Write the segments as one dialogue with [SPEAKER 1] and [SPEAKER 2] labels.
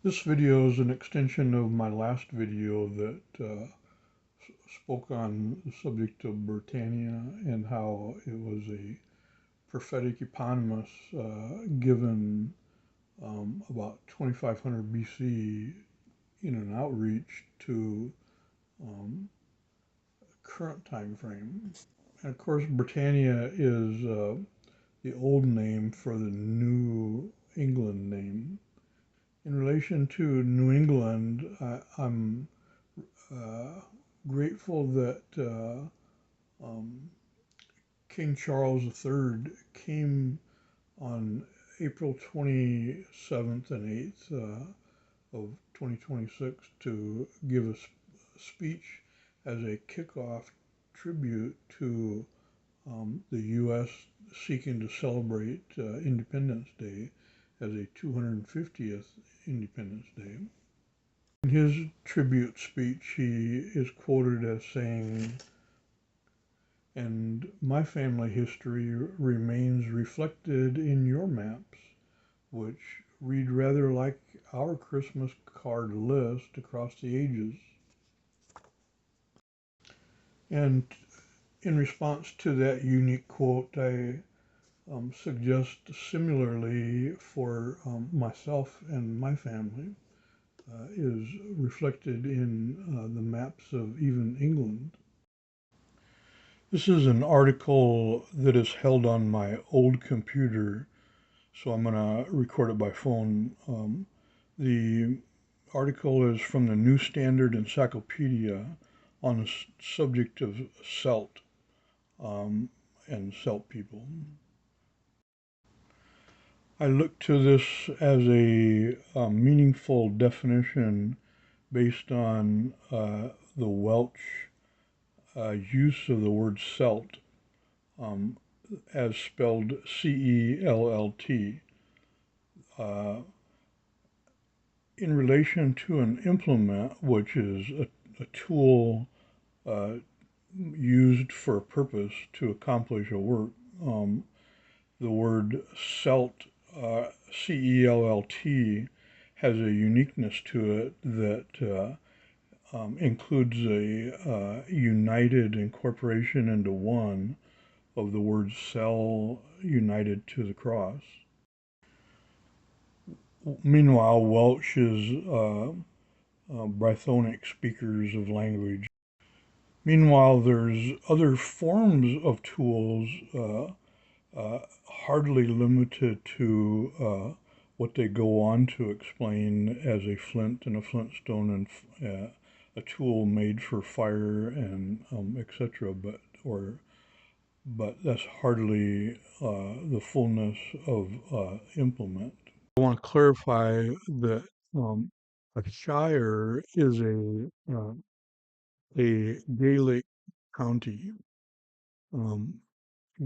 [SPEAKER 1] This video is an extension of my last video that spoke on the subject of Britannia and how it was a prophetic eponymous given about 2500 BC in an outreach to um, current time frame. And of course, Britannia is the old name for the New England name. In relation to New England, I'm uh, grateful that um, King Charles III came on April 27th and 8th of 2026 to give a speech as a kickoff tribute to the U.S. seeking to celebrate Independence Day as a 250th Independence Day. In his tribute speech, he is quoted as saying, "And my family history remains reflected in your maps, which read rather like our Christmas card list across the ages." And in response to that unique quote, I suggest similarly for myself and my family is reflected in the maps of even England. This is an article that is held on my old computer, so I'm going to record it by phone. The article is from the New Standard Encyclopedia on the subject of Celt um, and Celt people. I look to this as a meaningful definition based on the Welsh use of the word Celt um, as spelled Celt. Uh, in relation to an implement, which is a tool uh, used for a purpose to accomplish a work, the word Celt, Celt, has a uniqueness to it that includes a united incorporation into one of the words cell united to the cross. Meanwhile, Welsh is Brythonic speakers of language. Meanwhile, there's other forms of tools hardly limited to what they go on to explain as a flint and a flintstone and a tool made for fire and etc. But that's hardly the fullness of implement. I want to clarify that a shire is a Gaelic county. Um,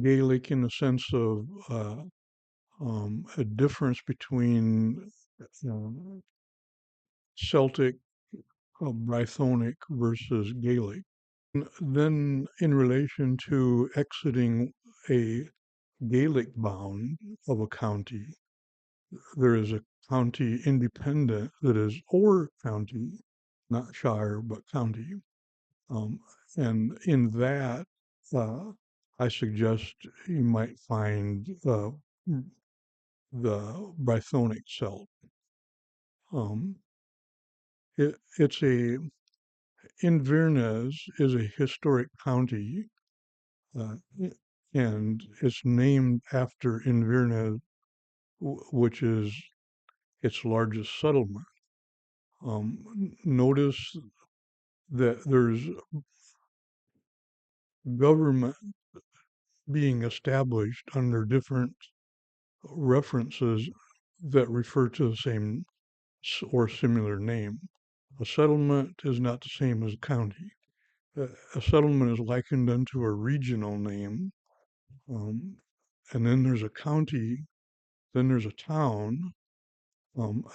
[SPEAKER 1] Gaelic in the sense of a difference between uh, Celtic, Brythonic versus Gaelic. Then, in relation to exiting a Gaelic bound of a county, there is a county independent that is Or County, not Shire, but county. Um, and in that, uh, I suggest you might find the Brythonic Celt. Um, it's Inverness is a historic county, uh, and it's named after Inverness, which is its largest settlement. Notice that there's government being established under different references that refer to the same or similar name. A settlement is not the same as a county. A settlement is likened unto a regional name, and then there's a county, then there's a town,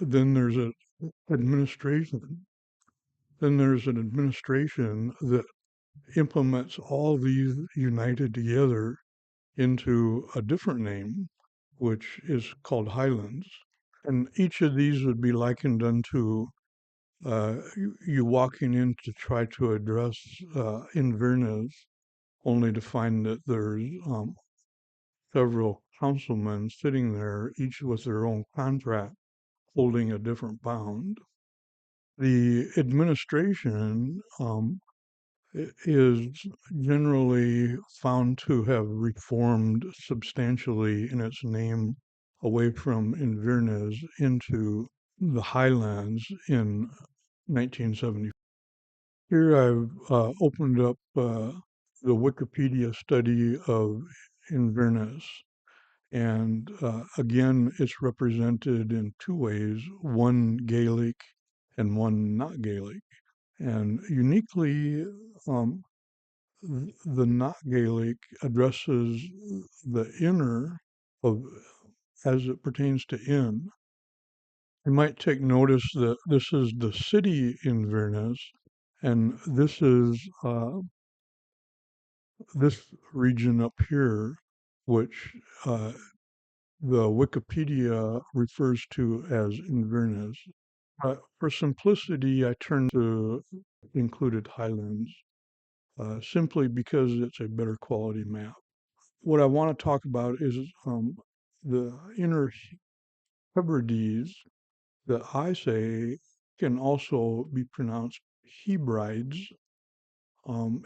[SPEAKER 1] then there's an administration, then there's an administration that implements all these united together into a different name, which is called Highlands. And each of these would be likened unto you walking in to try to address Inverness, only to find that there's several councilmen sitting there, each with their own contract, holding a different pound. The administration is generally found to have reformed substantially in its name away from Inverness into the Highlands in 1970. Here I've opened up the Wikipedia study of Inverness. And again, it's represented in two ways, one Gaelic and one not Gaelic. And uniquely, the not Gaelic addresses the inner of as it pertains to in. You might take notice that this is the city Inverness, and this is this region up here, which the Wikipedia refers to as Inverness. For simplicity, I turned to included Highlands simply because it's a better quality map. What I want to talk about is the inner Hebrides that I say can also be pronounced Hebrides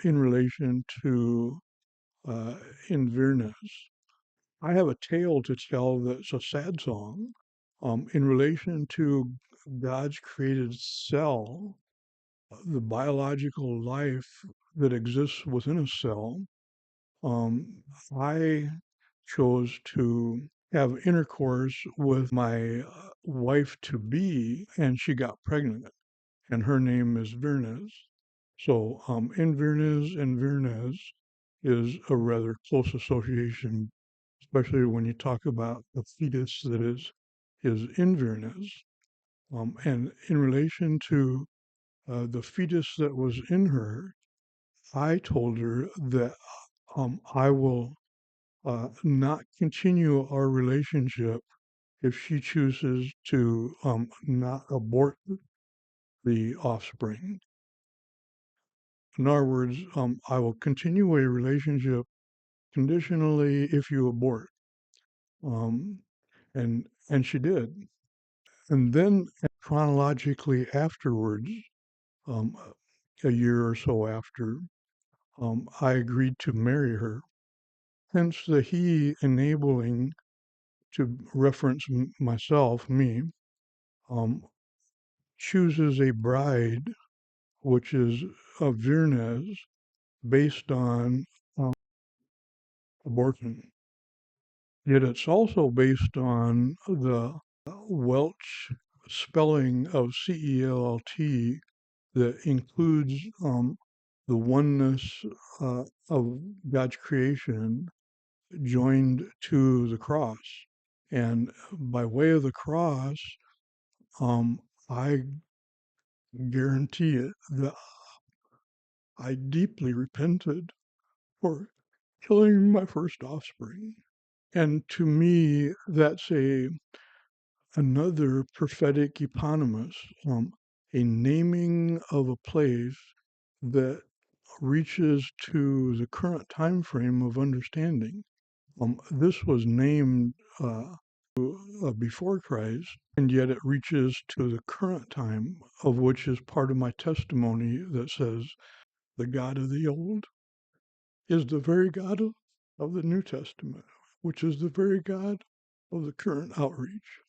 [SPEAKER 1] in relation to Inverness. I have a tale to tell that's a sad song in relation to God's created cell, the biological life that exists within a cell. I chose to have intercourse with my wife to be, and she got pregnant, and her name is Inverness. So, Inverness is a rather close association, especially when you talk about the fetus that is Inverness. And in relation to the fetus that was in her, I told her that I will not continue our relationship if she chooses to not abort the offspring. In other words, I will continue a relationship conditionally if you abort. Um, and she did. And then chronologically afterwards, um, a year or so after, I agreed to marry her. Hence the he enabling to reference myself, me, um, chooses a bride which is of Virnes based on abortion. Yet it's also based on the Welsh spelling of CELT that includes the oneness of God's creation joined to the cross. And by way of the cross, I guarantee it that I deeply repented for killing my first offspring. And to me, that's another prophetic eponymous, a naming of a place that reaches to the current time frame of understanding. This was named before Christ, and yet it reaches to the current time, of which is part of my testimony that says the God of the old is the very God of the New Testament, which is the very God of the current outreach.